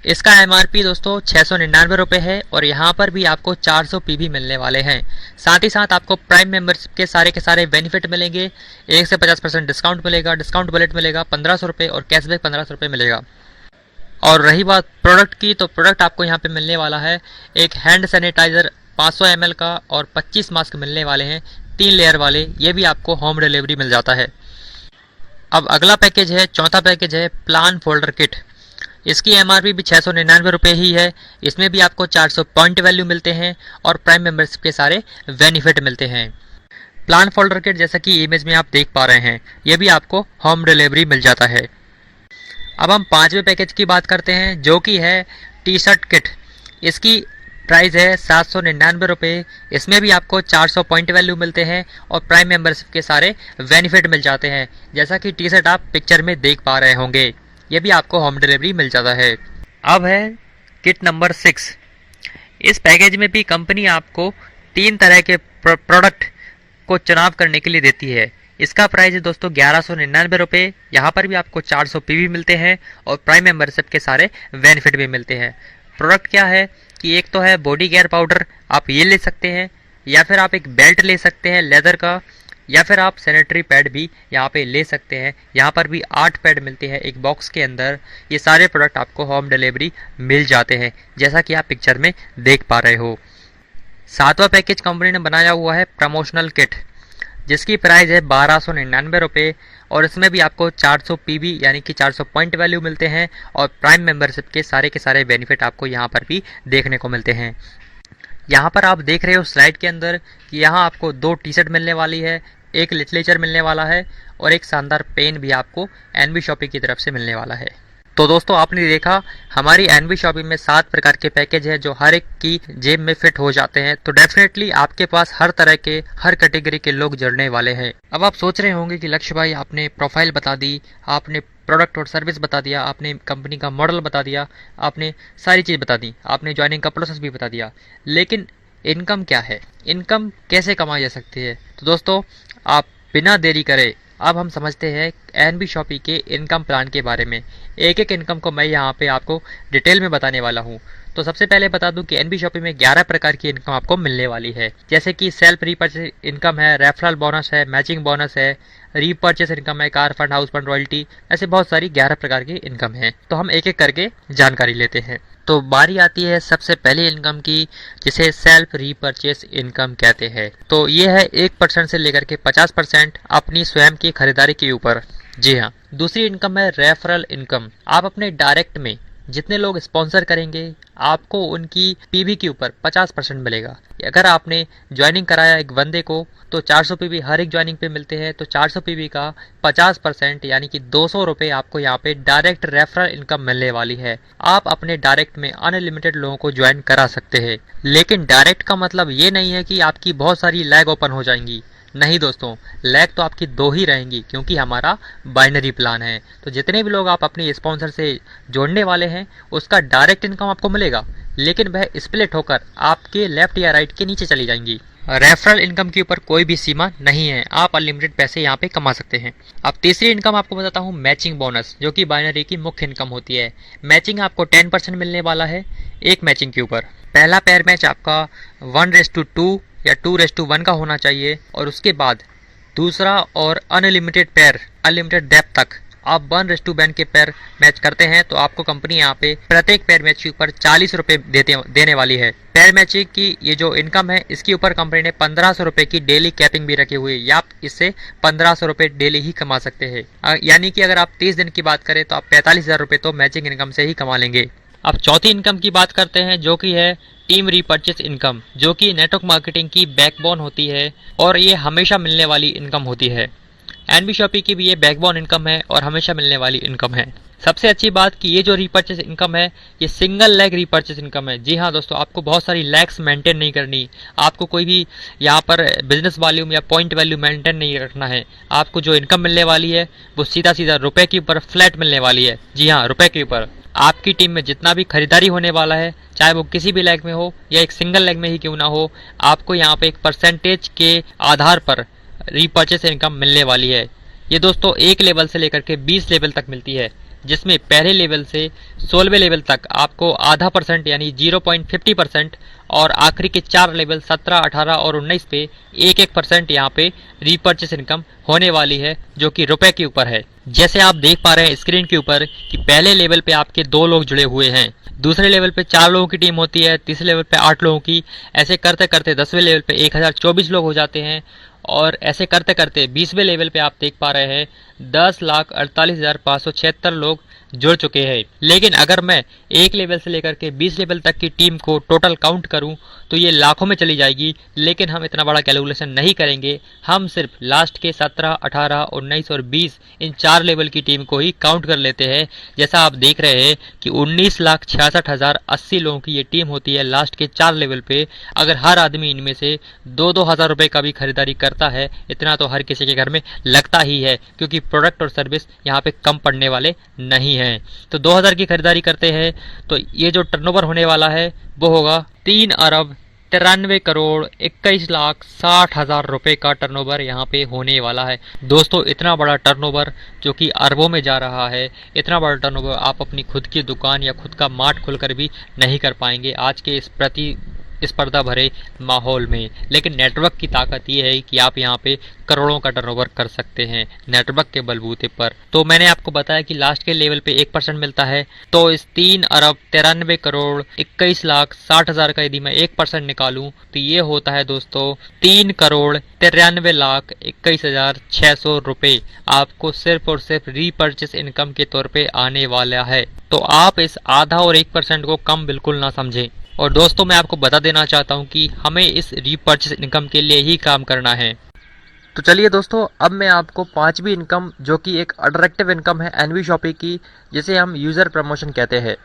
S1: इसका एमआरपी दोस्तों 699 रुपये है, और यहाँ पर भी आपको 400 पीबी मिलने वाले हैं। साथ ही साथ आपको प्राइम मेंबरशिप के सारे बेनिफिट मिलेंगे। 1 से 50% डिस्काउंट मिलेगा, डिस्काउंट बुलेट मिलेगा 1500 रुपये, और कैशबैक 1500 रुपये मिलेगा। और रही बात प्रोडक्ट की, तो प्रोडक्ट आपको यहाँ पे मिलने वाला है एक हैंड सैनिटाइज़र 500 ml का, और 25 मास्क मिलने वाले हैं 3 लेयर वाले। ये भी आपको होम डिलीवरी मिल जाता है। अब अगला पैकेज है, चौथा पैकेज है प्लान फोल्डर किट। इसकी एमआरपी भी 699 रुपये ही है। इसमें भी आपको 400 पॉइंट वैल्यू मिलते हैं, और प्राइम मेंबरशिप के सारे बेनिफिट मिलते हैं। प्लान फोल्डर किट जैसा कि इमेज में आप देख पा रहे हैं, ये भी आपको होम डिलीवरी मिल जाता है। अब हम 5वें पैकेज की बात करते हैं, जो कि है टी शर्ट किट। इसकी प्राइस है 799 रुपये। इसमें भी आपको 400 पॉइंट वैल्यू मिलते हैं, और प्राइम मेंबरशिप के सारे बेनिफिट मिल जाते हैं, जैसा कि टी शर्ट आप पिक्चर में देख पा रहे होंगे। ये भी आपको होम डिलीवरी मिल जाता है। अब है किट नंबर 6। इस पैकेज में भी कंपनी आपको 3 तरह के प्रोडक्ट को चुनाव करने के लिए देती है। इसका प्राइस है दोस्तों 1199 रुपये। यहाँ पर भी आपको 400 पीबी मिलते हैं, और प्राइम मेंबरशिप के सारे बेनिफिट भी मिलते हैं। प्रोडक्ट क्या है कि एक तो है बॉडी केयर पाउडर, आप ये ले सकते हैं, या फिर आप एक बेल्ट ले सकते हैं लेदर का, या फिर आप सैनिटरी पैड भी यहाँ पे ले सकते हैं। यहाँ पर भी 8 पैड मिलते हैं एक बॉक्स के अंदर। ये सारे प्रोडक्ट आपको होम डिलीवरी मिल जाते हैं, जैसा कि आप पिक्चर में देख पा रहे हो। 7वां पैकेज कंपनी ने बनाया हुआ है प्रमोशनल किट, जिसकी प्राइस है 1299 रुपये, और इसमें भी आपको 400 पीबी यानी कि 400 पॉइंट वैल्यू मिलते हैं, और प्राइम मेंबरशिप के सारे बेनिफिट आपको यहाँ पर भी देखने को मिलते हैं। यहाँ पर आप देख रहे हो स्लाइड के अंदर कि यहाँ आपको 2 टी शर्ट मिलने वाली है, एक लिटरेचर मिलने वाला है, और एक शानदार पेन भी आपको एनबी शॉपिंग की तरफ से मिलने वाला है। तो दोस्तों आपने देखा हमारी एनबी शॉपिंग में 7 प्रकार के पैकेज हैं, जो हर एक की जेब में फिट हो जाते हैं। तो डेफिनेटली आपके पास हर तरह के हर कैटेगरी के लोग जुड़ने वाले हैं। अब आप सोच रहे होंगे कि लक्ष्य भाई आपने प्रोफाइल बता दी, आपने प्रोडक्ट और सर्विस बता दिया, आपने कंपनी का मॉडल बता दिया, आपने सारी चीज़ बता दी, आपने ज्वाइनिंग का प्रोसेस भी बता दिया, लेकिन इनकम क्या है, इनकम कैसे कमाई जा सकती है? तो दोस्तों आप बिना देरी करे अब हम समझते हैं एनबी शॉपी के इनकम प्लान के बारे में। एक एक इनकम को मैं यहाँ पे आपको डिटेल में बताने वाला हूँ। तो सबसे पहले बता दूं कि एनबी शॉपी में 11 प्रकार की इनकम आपको मिलने वाली है, जैसे कि सेल्फ रीपरचेज इनकम है, रेफरल बोनस है, मैचिंग बोनस है, रीपरचेज इनकम है, car fund, house fund, royalty, ऐसे बहुत सारी 11 प्रकार की इनकम है। तो हम एक एक करके जानकारी लेते हैं। तो बारी आती है सबसे पहले इनकम की, जिसे सेल्फ रीपरचेज इनकम कहते हैं। तो ये है 1% से लेकर के 50% अपनी स्वयं की खरीदारी के ऊपर। जी हाँ। दूसरी इनकम है रेफरल इनकम। आप अपने डायरेक्ट में जितने लोग स्पॉन्सर करेंगे आपको उनकी पीवी के ऊपर 50% मिलेगा। अगर आपने ज्वाइनिंग कराया एक बंदे को तो 400 पीवी हर एक ज्वाइनिंग पे मिलते हैं, तो 400 पीवी का 50% यानी कि 200 रुपये आपको यहाँ पे डायरेक्ट रेफरल इनकम मिलने वाली है। आप अपने डायरेक्ट में अनलिमिटेड लोगों को ज्वाइन करा सकते हैं, लेकिन डायरेक्ट का मतलब ये नहीं है कि आपकी बहुत सारी लैग ओपन हो जाएंगी। नहीं दोस्तों, लैग तो आपकी 2 ही रहेंगी, क्योंकि हमारा बाइनरी प्लान है। तो जितने भी लोग आप अपने स्पॉन्सर से जोड़ने वाले हैं उसका डायरेक्ट इनकम आपको मिलेगा, लेकिन वह स्प्लिट होकर आपके लेफ्ट या राइट के नीचे चली जाएंगी। रेफरल इनकम के ऊपर कोई भी सीमा नहीं है, आप अनलिमिटेड पैसे यहाँ पे कमा सकते हैं। अब तीसरी इनकम आपको बताता हूँ मैचिंग बोनस, जो कि बाइनरी की मुख्य इनकम होती है। मैचिंग आपको 10% मिलने वाला है एक मैचिंग के ऊपर। पहला पेयर मैच आपका 1:2 या 2:1 का होना चाहिए, और उसके बाद दूसरा और अनलिमिटेड पेयर अनलिमिटेड डेप्थ तक आप 1:1 के पेयर मैच करते हैं तो आपको कंपनी यहाँ पे प्रत्येक पेयर मैच के ऊपर 40 रुपए देने वाली है। पेयर मैचिंग की ये जो इनकम है इसके ऊपर कंपनी ने 1500 रुपए की डेली कैपिंग भी रखी हुई है, या आप इससे 1500 रुपए डेली ही कमा सकते हैं। यानी कि अगर आप 30 दिन की बात करें तो आप 45,000 रुपए तो मैचिंग इनकम से ही कमा लेंगे। अब चौथी इनकम की बात करते हैं जो कि है टीम रीपर्चेस इनकम, जो कि नेटवर्क मार्केटिंग की बैकबोन होती है और ये हमेशा मिलने वाली इनकम होती है। एनबी शॉपी की भी ये बैकबोन इनकम है और हमेशा मिलने वाली इनकम है। सबसे अच्छी बात कि ये जो रीपर्चेस इनकम है ये सिंगल लेग रीपर्चेस इनकम है। जी हाँ दोस्तों, आपको बहुत सारी लैग्स मेंटेन नहीं करनी, आपको कोई भी यहाँ पर बिजनेस वॉल्यूम या पॉइंट वैल्यू मेंटेन नहीं रखना है। आपको जो इनकम मिलने वाली है वो सीधा सीधा रुपए के ऊपर फ्लैट मिलने वाली है। जी हाँ, रुपए के ऊपर। आपकी टीम में जितना भी खरीदारी होने वाला है, चाहे वो किसी भी लेग में हो या एक सिंगल लेग में ही क्यों ना हो, आपको यहाँ पे एक परसेंटेज के आधार पर रीपर्चेस इनकम मिलने वाली है। ये दोस्तों 1 लेवल से लेकर के 20 लेवल तक मिलती है, जिसमें पहले लेवल से 16वें लेवल तक आपको आधा % यानी 0.50% और आखिरी के 4 लेवल 17, 18 और 19 पे 1% यहाँ पे रीपर्चेस इनकम होने वाली है, जो कि रुपए के ऊपर है। जैसे आप देख पा रहे हैं स्क्रीन के ऊपर कि पहले लेवल पे आपके 2 लोग जुड़े हुए हैं, दूसरे लेवल पे 4 लोगों की टीम होती है, तीसरे लेवल पे 8 लोगों की, ऐसे करते करते 10वें लेवल पे 1024 लोग हो जाते हैं और ऐसे करते करते 20वें लेवल पे आप देख पा रहे हैं 10,48,576 लोग जुड़ चुके हैं। लेकिन अगर मैं 1 लेवल से लेकर के 20 लेवल तक की टीम को टोटल काउंट करूं तो ये लाखों में चली जाएगी, लेकिन हम इतना बड़ा कैलकुलेशन नहीं करेंगे। हम सिर्फ लास्ट के 17, 18, 19 और 20 इन 4 लेवल की टीम को ही काउंट कर लेते हैं। जैसा आप देख रहे हैं कि 19,66,080 लोगों की ये टीम होती है लास्ट के 4 लेवल पे। अगर हर आदमी इनमें से 2-2 हज़ार रुपये का भी खरीदारी करता है, इतना तो हर किसी के घर में लगता ही है, क्योंकि प्रोडक्ट और सर्विस यहाँ पे कम पड़ने वाले नहीं हैं। तो 2000 की खरीदारी करते हैं तो ये जो टर्नओवर होने वाला है वो होगा 3,93,21,60,000 रुपए का टर्नओवर यहाँ पे होने वाला है। दोस्तों इतना बड़ा टर्नओवर जो कि अरबों में जा रहा है, इतना बड़ा टर्नओवर आप अपनी खुद की दुकान या खुद का मार्ट खोलकर भी नहीं कर पाएंगे आज के इस स्पर्धा भरे माहौल में। लेकिन नेटवर्क की ताकत ये है कि आप यहाँ पे करोड़ों का टर्नओवर कर सकते हैं नेटवर्क के बलबूते पर। तो मैंने आपको बताया कि लास्ट के लेवल पे 1% मिलता है, तो इस 3,93,21,60,000 का यदि मैं 1% निकालूं तो ये होता है दोस्तों 3,93,21,600 रुपए आपको सिर्फ और सिर्फ रीपर्चेस इनकम के तौर पे आने वाला है। तो आप इस आधा और 1% को कम बिल्कुल ना समझें। और दोस्तों मैं आपको बता देना चाहता हूं कि हमें इस रीपर्चेस इनकम के लिए ही काम करना है। तो चलिए दोस्तों, अब मैं आपको 5वीं इनकम जो कि एक अट्रैक्टिव इनकम है एनवी शॉपी की, जिसे हम यूज़र प्रमोशन कहते हैं।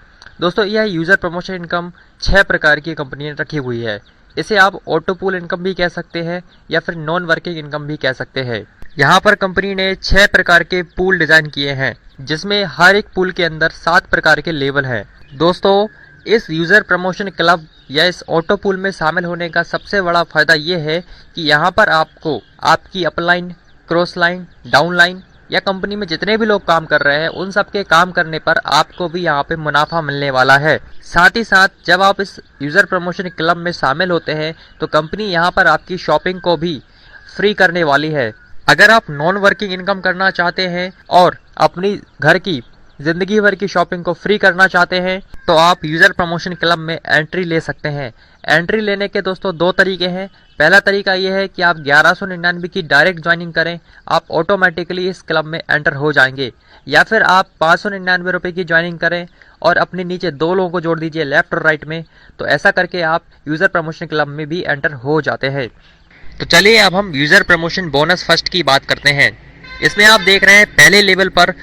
S1: दोस्तों यह यूज़र प्रमोशन इनकम 6 प्रकार की कंपनी ने रखी हुई है। इसे आप ऑटो पूल इनकम भी कह सकते हैं या फिर नॉन वर्किंग इनकम भी कह सकते हैं। यहाँ पर कंपनी ने 6 प्रकार के पूल डिज़ाइन किए हैं, जिसमें हर एक पूल के अंदर 7 प्रकार के लेवल हैं। दोस्तों इस यूज़र प्रमोशन क्लब या इस ऑटो पूल में शामिल होने का सबसे बड़ा फ़ायदा ये है कि यहाँ पर आपको आपकी upline, cross line, down line या कंपनी में जितने भी लोग काम कर रहे हैं उन सब के काम करने पर आपको भी यहाँ पे मुनाफा मिलने वाला है। साथ ही साथ जब आप इस यूज़र प्रमोशन क्लब में शामिल होते हैं तो कंपनी यहाँ पर आपकी शॉपिंग को भी फ्री करने वाली है। अगर आप नॉन वर्किंग इनकम करना चाहते हैं और अपनी घर की ज़िंदगी भर की शॉपिंग को फ्री करना चाहते हैं तो आप यूज़र प्रमोशन क्लब में एंट्री ले सकते हैं। एंट्री लेने के दोस्तों 2 तरीके हैं। पहला तरीका ये है कि आप 1199 की डायरेक्ट ज्वाइनिंग करें, आप ऑटोमेटिकली इस क्लब में एंटर हो जाएंगे, या फिर आप 599 रुपये की ज्वाइनिंग करें और अपने नीचे 2 लोगों को जोड़ दीजिए लेफ्ट और राइट में, तो ऐसा करके आप यूज़र प्रमोशन क्लब में भी एंटर हो जाते हैं। तो चलिए अब हम यूज़र प्रमोशन बोनस फर्स्ट की बात करते हैं। इसमें आप देख रहे हैं पहले लेवल पर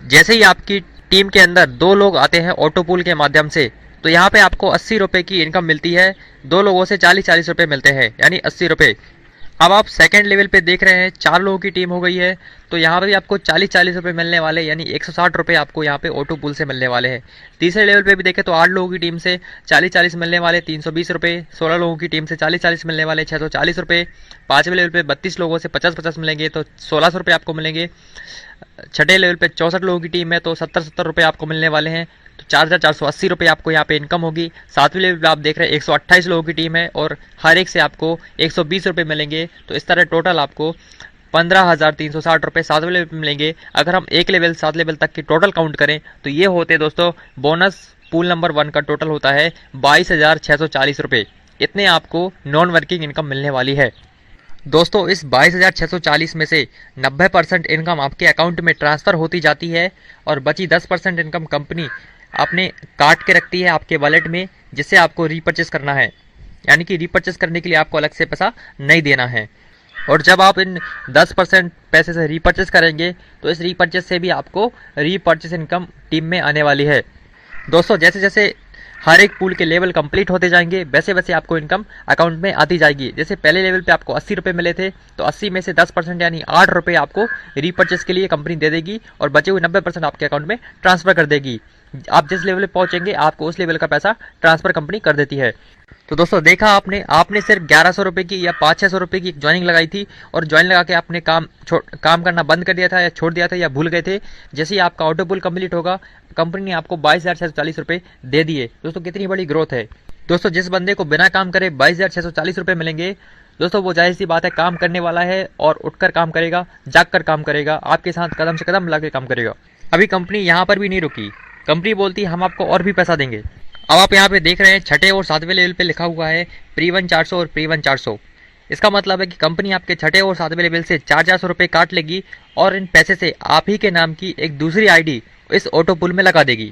S1: जैसे ही आपकी टीम के अंदर 2 लोग आते हैं ऑटो पूल के माध्यम से, तो यहाँ पे आपको 80 रुपये की इनकम मिलती है। 2 लोगों से 40-40 रुपये मिलते हैं, यानी 80 रुपये। अब आप सेकंड लेवल पे देख रहे हैं 4 लोगों की टीम हो गई है, तो यहाँ पे भी आपको 40-40 रुपये मिलने वाले, यानी 160 रुपये आपको यहाँ पे ऑटो पूल से मिलने वाले हैं। तीसरे लेवल पे भी देखें तो 8 लोगों की टीम से 40-40 मिलने वाले 320 रुपये, 16 लोगों की टीम से 40-40 मिलने वाले 640 रुपये, 5वें लेवल पे 32 लोगों से 50-50 मिलेंगे तो 1600 रुपये आपको मिलेंगे। 6ठे लेवल पे 64 लोगों की टीम है तो 70-70 रुपये आपको मिलने वाले हैं, तो 4,480 रुपये आपको यहाँ पे इनकम होगी। 7वें लेवल पे आप देख रहे हैं 128 लोगों की टीम है और हर एक से आपको 120 रुपये मिलेंगे, तो इस तरह टोटल आपको 15,360 रुपये 7वें लेवल पे मिलेंगे। अगर हम एक लेवल 7 लेवल तक की टोटल काउंट करें तो ये होते दोस्तों बोनस पूल नंबर 1 का टोटल होता है 22,640 रुपये। इतने आपको नॉन वर्किंग इनकम मिलने वाली है। दोस्तों इस 22,640 में से 90% इनकम आपके अकाउंट में ट्रांसफ़र होती जाती है और बची 10% इनकम कंपनी आपने काट के रखती है आपके वॉलेट में, जिससे आपको रीपर्चेस करना है। यानी कि रीपर्चेस करने के लिए आपको अलग से पैसा नहीं देना है। और जब आप इन 10% पैसे से रीपर्चेस करेंगे तो इस रीपर्चेस से भी आपको रीपर्चेस इनकम टीम में आने वाली है। दोस्तों जैसे जैसे हर एक पूल के लेवल कंप्लीट होते जाएंगे वैसे वैसे आपको इनकम अकाउंट में आती जाएगी। जैसे पहले लेवल पे आपको 80 रुपये मिले थे तो 80 में से 10% यानी 8 रुपये आपको रीपर्चेस के लिए कंपनी दे देगी और बचे हुए 90% आपके अकाउंट में ट्रांसफर कर देगी। आप जिस लेवल पे पहुंचेंगे आपको उस लेवल का पैसा ट्रांसफर कंपनी कर देती है। तो दोस्तों देखा आपने सिर्फ 1100 रुपये की या 500-600 रुपये की ज्वाइनिंग लगाई थी और ज्वाइन लगा के आपने काम करना बंद कर दिया था या छोड़ दिया था या भूल गए थे। जैसे ही आपका ऑटो पुल कंप्लीट होगा कंपनी ने आपको 22,640 रुपये दे दिए। दोस्तों कितनी बड़ी ग्रोथ है। दोस्तों जिस बंदे को बिना काम करे 22,640 रुपये मिलेंगे दोस्तों वो जाहिर सी बात है काम करने वाला है और उठकर काम करेगा, जाग कर काम करेगा, आपके साथ कदम से कदम मिला के काम करेगा। अभी कंपनी यहाँ पर भी नहीं रुकी। कंपनी बोलती है हम आपको और भी पैसा देंगे। अब आप यहाँ पे देख रहे हैं छठे और 7वें लेवल पे लिखा हुआ है प्री-1 400 और प्री-1 400। इसका मतलब है कि कंपनी आपके छठे और 7वें लेवल से 400 रुपये काट लेगी और इन पैसे से आप ही के नाम की एक दूसरी आईडी इस ऑटो पुल में लगा देगी।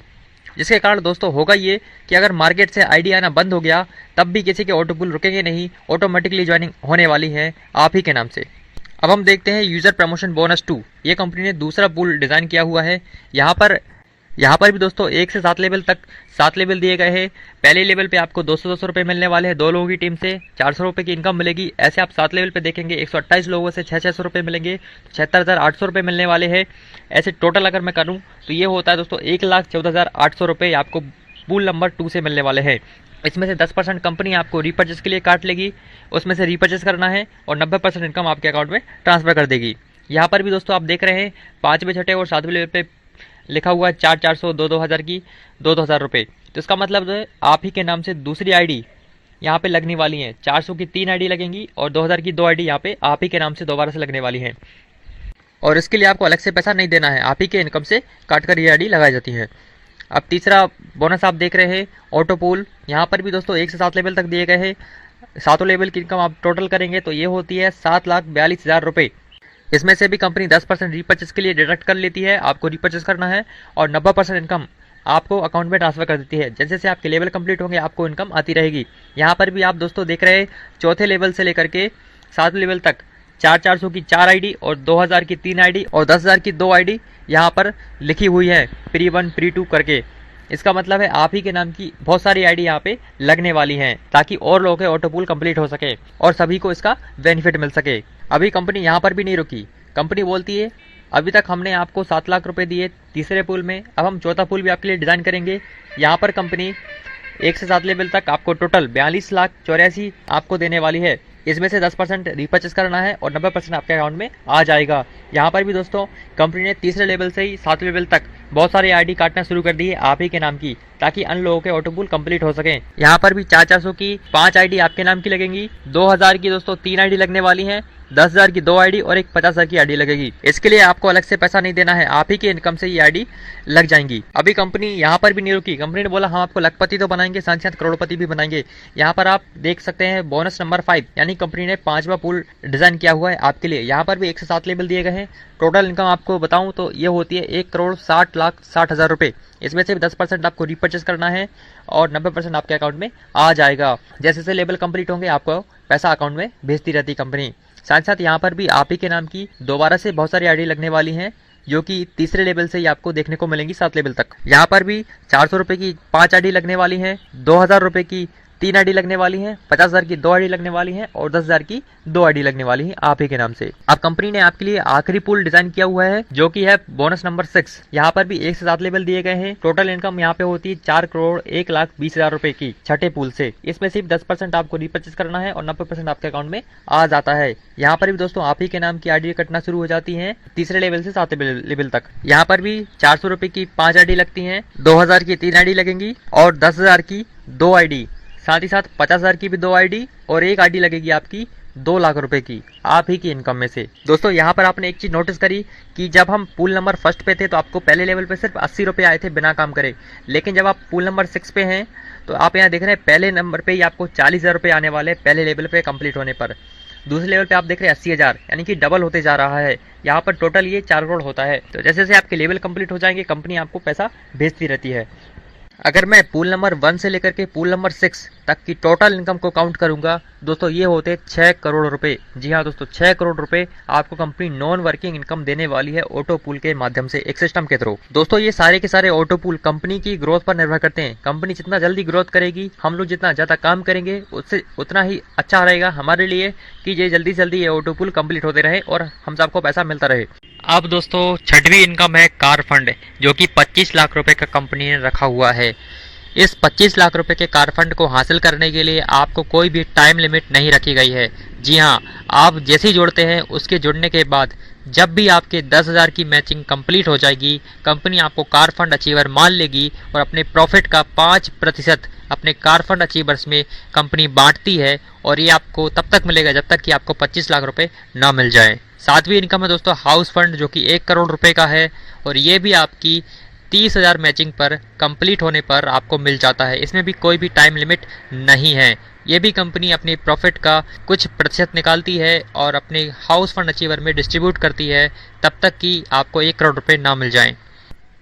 S1: जिसके कारण दोस्तों होगा ये कि अगर मार्केट से आईडी आना बंद हो गया तब भी किसी के ऑटो पुल रुकेंगे नहीं, ऑटोमेटिकली ज्वाइनिंग होने वाली है आप ही के नाम से। अब हम देखते हैं यूज़र प्रमोशन बोनस 2। ये कंपनी ने दूसरा पुल डिज़ाइन किया हुआ है। यहाँ पर भी दोस्तों 1 से 7 लेवल तक 7 लेवल दिए गए हैं। पहले लेवल पे आपको 200 रुपये मिलने वाले हैं 2 लोगों की टीम से, 400 रुपये की इनकम मिलेगी। ऐसे आप 7 लेवल पे देखेंगे 128 लोगों से 600 रुपये मिलेंगे, तो 76,800 रुपये मिलने वाले हैं। ऐसे टोटल अगर मैं करूँ तो ये होता है दोस्तों 1,14,800 रुपये आपको पूल नंबर 2 से मिलने वाले हैं। इसमें से 10% कंपनी आपको रीपर्चेस के लिए काट लेगी, उसमें से रीपर्चेस करना है और 90% इनकम आपके अकाउंट में ट्रांसफर कर देगी। यहाँ पर भी दोस्तों आप देख रहे हैं 5वें, छठे और 7वें लेवल पे लिखा हुआ है 400, 2,000 की 2,000 रुपये। तो इसका मतलब जो है आप ही के नाम से दूसरी आईडी यहाँ पे लगने वाली है। 400 की 3 आईडी लगेंगी और 2,000 की 2 आईडी यहाँ पे आप ही के नाम से दोबारा से लगने वाली है। और इसके लिए आपको अलग से पैसा नहीं देना है, आप ही के इनकम से काट कर ये आईडी लगाई जाती है। अब तीसरा बोनस आप देख रहे हैं ऑटो पूल। यहाँ पर भी दोस्तों 1 से 7 लेवल तक दिए गए हैं। 7 लेवल की इनकम आप टोटल करेंगे तो ये होती है 7,42,000 रुपये। इसमें से भी कंपनी 10% रीपर्चेस के लिए डिडक्ट कर लेती है, आपको रीपर्चेस करना है और 90% इनकम आपको अकाउंट में ट्रांसफर कर देती है। जैसे जैसे आपके लेवल कंप्लीट होंगे आपको इनकम आती रहेगी। यहाँ पर भी आप दोस्तों देख रहे हैं चौथे लेवल से लेकर के 7 लेवल तक 400 की 4 आईडी और 2,000 की 3 आईडी और 10,000 की 2 आईडी यहाँ पर लिखी हुई है प्री-1 प्री-2 करके। इसका मतलब है आप ही के नाम की बहुत सारी आईडी यहाँ पे लगने वाली हैं ताकि और लोगों के ऑटो पूल कंप्लीट हो सके और सभी को इसका बेनिफिट मिल सके। अभी कंपनी यहाँ पर भी नहीं रुकी। कंपनी बोलती है अभी तक हमने आपको 7 लाख रुपए दिए तीसरे पूल में, अब हम चौथा पूल भी आपके लिए डिज़ाइन करेंगे। यहाँ पर कंपनी 1 से 7 लेवल तक आपको टोटल 42,84,00,000 आपको देने वाली है। इसमें से 10% रीपर्चेस करना है और 90% आपके अकाउंट में आ जाएगा। यहाँ पर भी दोस्तों कंपनी ने तीसरे लेवल से ही 7 लेवल तक बहुत सारी आईडी काटना शुरू कर दी है आप ही के नाम की, ताकि अन्य लोगों के ऑटो पूल कंप्लीट हो सके। यहाँ पर भी 400 की 5 आईडी आपके नाम की लगेंगी, 2,000 की दोस्तों 3 आईडी लगने वाली हैं, 10,000 की 2 आईडी और एक 50,000 की आईडी लगेगी। इसके लिए आपको अलग से पैसा नहीं देना है, आप ही के इनकम से ये आईडी लग जाएंगी। अभी कंपनी यहाँ पर भी नहीं रुकी। कंपनी ने बोला हम आपको लखपति तो बनाएंगे, साथ साथ करोड़पति भी बनाएंगे। यहाँ पर आप देख सकते हैं बोनस नंबर 5 यानी कंपनी ने 5वां पूल डिजाइन किया हुआ है आपके लिए। यहाँ पर भी 1 से 7 लेवल दिए गए हैं। टोटल इनकम आपको बताऊं तो ये होती है 1,60,60,000 रुपये। इसमें से 10% आपको रीपर्चेस करना है और 90% आपके अकाउंट में आ जाएगा। जैसे जैसे लेवल कंप्लीट होंगे आपको पैसा अकाउंट में भेजती रहती है कंपनी। साथ साथ यहाँ पर भी आप ही के नाम की दोबारा से बहुत सारी आईडी लगने वाली हैं जो कि तीसरे लेवल से ही आपको देखने को मिलेंगी 7 लेवल तक। यहाँ पर भी 400 रुपये की 5 आईडी लगने वाली हैं, 2,000 रुपये की 3 आईडी लगने वाली हैं, 50,000 की 2 आईडी लगने वाली हैं और 10,000 की 2 आईडी लगने वाली हैं आप ही के नाम से। अब कंपनी ने आपके लिए आखिरी पूल डिजाइन किया हुआ है जो कि है बोनस नंबर 6। यहाँ पर भी 1 से 7 लेवल दिए गए हैं। टोटल इनकम यहाँ पे होती है 4,01,20,000 रुपए की छठे पूल से। इसमें सिर्फ 10% आपको रीपर्चेस करना है और 90% आपके अकाउंट में आ जाता है। यहाँ पर भी दोस्तों आप ही के नाम की आईडी कटना शुरू हो जाती है तीसरे लेवल से 7 लेवल तक। यहाँ पर भी 400 रुपए की 5 आईडी लगती है, 2,000 की 3 आईडी लगेंगी और 10,000 की 2 आईडी, साथ ही साथ 50,000 की भी 2 आईडी और एक आईडी लगेगी आपकी 2 लाख रुपए की आप ही की इनकम में से। दोस्तों यहाँ पर आपने एक चीज़ नोटिस करी कि जब हम पूल नंबर फर्स्ट पे थे तो आपको पहले लेवल पे सिर्फ 80 रुपये आए थे बिना काम करे, लेकिन जब आप पूल नंबर 6 पे हैं तो आप यहाँ देख रहे हैं पहले नंबर पे ही आपको 40,000 रुपये आने वाले पहले लेवल पे कंप्लीट होने पर। दूसरे लेवल पे आप देख रहे हैं 80,000, यानी कि डबल होते जा रहा है। यहाँ पर टोटल ये 4 करोड़ होता है। तो जैसे जैसे आपके लेवल कंप्लीट हो जाएंगे कंपनी आपको पैसा भेजती रहती है। अगर मैं पूल नंबर 1 से लेकर के पूल नंबर 6 तक की टोटल इनकम को काउंट करूंगा दोस्तों, ये होते 6 करोड़ रुपए। जी हाँ दोस्तों, 6 करोड़ रुपए आपको कंपनी नॉन वर्किंग इनकम देने वाली है ऑटो पूल के माध्यम से, एक सिस्टम के थ्रू। दोस्तों ये सारे के सारे ऑटो पूल कंपनी की ग्रोथ पर निर्भर करते हैं। कंपनी जितना जल्दी ग्रोथ करेगी, हम लोग जितना ज़्यादा काम करेंगे, उससे उतना ही अच्छा रहेगा हमारे लिए कि ये जल्दी से जल्दी ये ऑटो पूल कंप्लीट होते रहे और हम सबको पैसा मिलता रहे। अब दोस्तों छठवीं इनकम है कार फंड, जो कि 25 लाख रुपए का कंपनी ने रखा हुआ है। इस 25 लाख रुपए के कार फंड को हासिल करने के लिए आपको कोई भी टाइम लिमिट नहीं रखी गई है। जी हाँ, आप जैसे ही जोड़ते हैं उसके जुड़ने के बाद जब भी आपके 10,000 की मैचिंग कंप्लीट हो जाएगी, कंपनी आपको कार फंड अचीवर मान लेगी और अपने प्रॉफिट का 5% अपने कार फंड अचीवर्स में कंपनी बांटती है, और ये आपको तब तक मिलेगा जब तक कि आपको 25 लाख रुपए ना मिल जाए। सातवीं इनकम है दोस्तों हाउस फंड, जो कि 1 करोड़ रुपए का है, और ये भी आपकी 30,000 मैचिंग पर कंप्लीट होने पर आपको मिल जाता है। इसमें भी कोई भी टाइम लिमिट नहीं है। ये भी कंपनी अपनी प्रॉफिट का कुछ प्रतिशत निकालती है और अपने हाउस फंड अचीवर में डिस्ट्रीब्यूट करती है तब तक कि आपको 1 करोड़ रुपए ना मिल जाएं।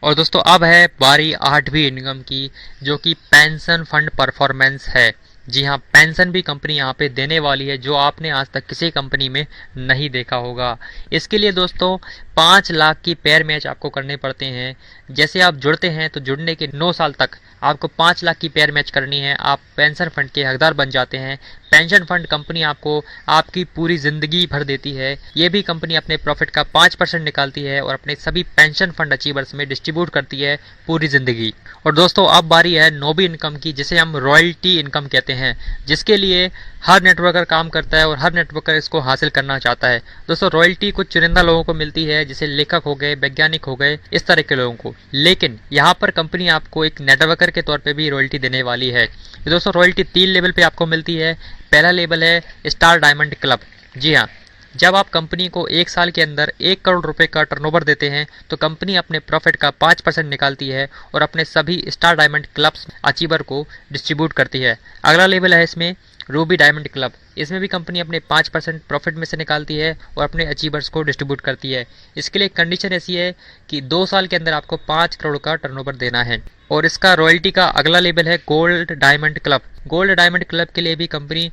S1: और दोस्तों अब है बारी 8वीं इनकम की, जो कि पेंशन फंड परफॉर्मेंस है। जी हाँ, पेंशन भी कंपनी यहाँ पे देने वाली है, जो आपने आज तक किसी कंपनी में नहीं देखा होगा। इसके लिए दोस्तों 5 लाख की पेयर मैच आपको करने पड़ते हैं। जैसे आप जुड़ते हैं तो जुड़ने के 9 साल तक आपको 5 लाख की पेयर मैच करनी है, आप पेंशन फंड के हकदार बन जाते हैं। पेंशन फंड कंपनी आपको आपकी पूरी ज़िंदगी भर देती है। ये भी कंपनी अपने प्रॉफिट का 5% निकालती है और अपने सभी पेंशन फंड अचीवर्स में डिस्ट्रीब्यूट करती है पूरी ज़िंदगी। और दोस्तों अब बारी है 9वीं इनकम की, जिसे हम रॉयल्टी इनकम कहते हैं, जिसके लिए हर नेटवर्कर काम करता है और हर नेटवर्कर इसको हासिल करना चाहता है। दोस्तों रॉयल्टी कुछ चुनिंदा लोगों को मिलती है, जैसे लेखक हो गए, वैज्ञानिक हो गए, इस तरह के लोगों को। लेकिन यहाँ पर कंपनी आपको एक नेटवर्कर के तौर पे भी रॉयल्टी देने वाली है। दोस्तों रॉयल्टी 3 लेवल पे आपको मिलती है। पहला लेवल है स्टार डायमंड क्लब। जी हाँ, जब आप कंपनी को 1 साल के अंदर 1 करोड़ रुपए का टर्नओवर देते हैं तो कंपनी अपने प्रॉफिट का 5% निकालती है और अपने सभी स्टार डायमंड क्लब्स अचीवर को डिस्ट्रीब्यूट करती है। अगला लेवल है इसमें रूबी डायमंड क्लब। इसमें भी कंपनी अपने 5% प्रॉफिट में से निकालती है और अपने अचीवर्स को डिस्ट्रीब्यूट करती है। इसके लिए कंडीशन ऐसी है कि 2 साल के अंदर आपको 5 करोड़ का टर्नओवर देना है। और इसका रॉयल्टी का अगला लेवल है gold diamond club. Gold diamond club के लिए भी कंपनी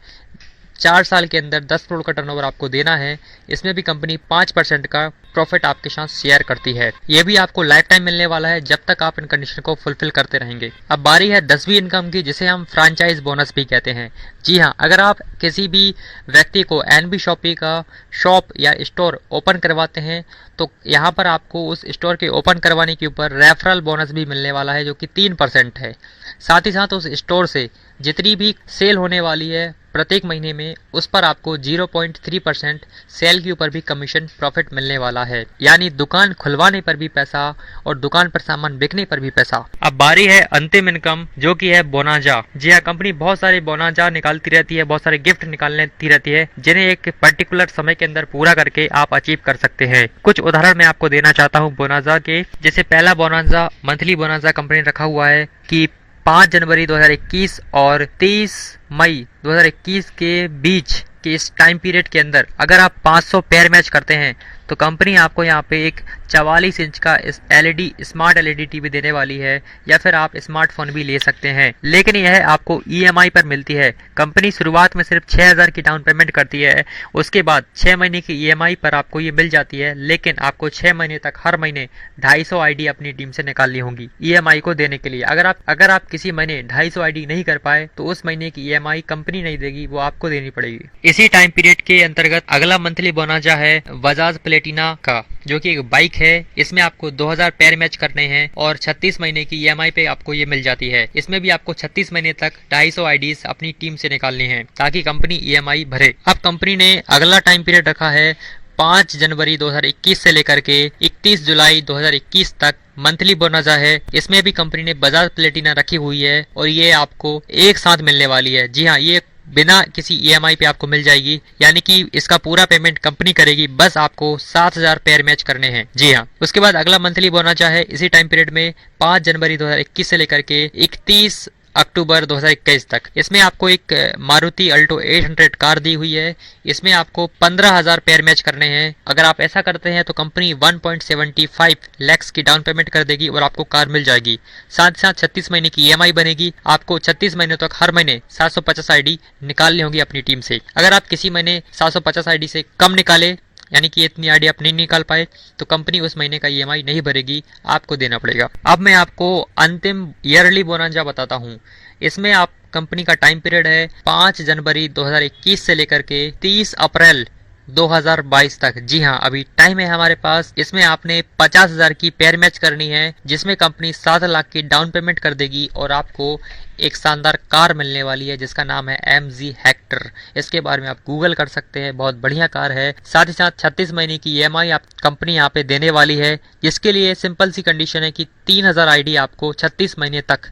S1: 4 साल के अंदर 10 करोड़ का टर्नओवर आपको देना है। इसमें भी कंपनी 5% का प्रॉफिट आपके साथ शेयर करती है। यह भी आपको लाइफ टाइम मिलने वाला है जब तक आप इन कंडीशन को फुलफिल करते रहेंगे। अब बारी है 10वीं इनकम की, जिसे हम फ्रैंचाइज बोनस भी कहते हैं। जी हाँ, अगर आप किसी भी व्यक्ति को एनबी शॉपी का शॉप या स्टोर ओपन करवाते हैं तो यहाँ पर आपको उस स्टोर के ओपन करवाने के ऊपर रेफरल बोनस भी मिलने वाला है, जो कि 3% है। साथ ही साथ उस स्टोर से जितनी भी सेल होने वाली है प्रत्येक महीने में, उस पर आपको 0.3% सेल के ऊपर भी कमीशन प्रॉफिट मिलने वाला है। यानी दुकान खुलवाने पर भी पैसा और दुकान पर सामान बिकने पर भी पैसा। अब बारी है अंतिम इनकम, जो कि है बोनाजा। जी हाँ, कंपनी बहुत सारे बोनाजा निकालती रहती है, बहुत सारे गिफ्ट निकालती रहती है, जिन्हें एक पर्टिकुलर समय के अंदर पूरा करके आप अचीव कर सकते हैं। कुछ उदाहरण मैं आपको देना चाहता हूँ बोनाजा के। जैसे पहला बोनाजा मंथली बोनाजा कंपनी ने रखा हुआ है कि 5 जनवरी 2021 और 30 मई 2021 के बीच के इस टाइम पीरियड के अंदर अगर आप 500 पेयर मैच करते हैं तो कंपनी आपको यहाँ पे एक 44 इंच का एलईडी स्मार्ट एलईडी टीवी देने वाली है, या फिर आप स्मार्टफोन भी ले सकते हैं। लेकिन यह आपको ईएमआई पर मिलती है। कंपनी शुरुआत में सिर्फ 6,000 की डाउन पेमेंट करती है, उसके बाद 6 महीने की ईएमआई पर आपको ये मिल जाती है। लेकिन आपको 6 महीने तक हर महीने 250 आईडी अपनी टीम से निकालनी होगी ईएमआई को देने के लिए। अगर आप किसी महीने 250 आईडी नहीं कर पाए तो उस महीने की ईएमआई कंपनी नहीं देगी, वो आपको देनी पड़ेगी। इसी टाइम पीरियड के अंतर्गत अगला मंथली बोनाजा है बजाज प्लेटिना का, जो कि एक बाइक है। इसमें आपको 2000 पेयर मैच करने हैं और 36 महीने की ईएमआई पे आपको ये मिल जाती है। इसमें भी आपको 36 महीने तक 250 आईडीज अपनी टीम से निकालनी है ताकि कंपनी ईएमआई भरे। अब कंपनी ने अगला टाइम पीरियड रखा है 5 जनवरी 2021 से लेकर के 31 जुलाई 2021 तक मंथली बोनाजा है। इसमें भी कंपनी ने बजाज प्लेटिना रखी हुई है और ये आपको एक साथ मिलने वाली है। जी हाँ, ये बिना किसी ईएमआई पे आपको मिल जाएगी, यानी कि इसका पूरा पेमेंट कंपनी करेगी, बस आपको 7,000 पेयर मैच करने हैं। जी हाँ। उसके बाद अगला मंथली बोनस है इसी टाइम पीरियड में 5 जनवरी 2021 से लेकर के 31 अक्टूबर 2021 तक। इसमें आपको एक मारुति अल्टो 800 कार दी हुई है। इसमें आपको 15,000 पेयर मैच करने हैं। अगर आप ऐसा करते हैं तो कंपनी 1.75 लैक्स की डाउन पेमेंट कर देगी और आपको कार मिल जाएगी। साथ ही साथ 36 महीने की ईएमआई बनेगी। आपको 36 महीने तक हर महीने 750 आईडी निकालनी होगी अपनी टीम से। अगर आप किसी महीने 750 आईडी से कम निकाले, यानी कि इतनी आईडी आप नहीं निकाल पाए, तो कंपनी उस महीने का ईएमआई नहीं भरेगी, आपको देना पड़ेगा। अब मैं आपको अंतिम ईयरली बोनस बताता हूँ। इसमें आप कंपनी का टाइम पीरियड है 5 जनवरी 2021 से लेकर के 30 अप्रैल 2022 तक। जी हाँ, अभी टाइम है हमारे पास। इसमें आपने 50,000 की पेयर मैच करनी है, जिसमें कंपनी 7 लाख की डाउन पेमेंट कर देगी और आपको एक शानदार कार मिलने वाली है जिसका नाम है MG हेक्टर। इसके बारे में आप गूगल कर सकते हैं, बहुत बढ़िया कार है। साथ ही साथ 36 महीने की ईएमआई आप कंपनी यहाँ पे देने वाली है, जिसके लिए सिंपल सी कंडीशन है कि 3,000 आईडी आपको 36 महीने तक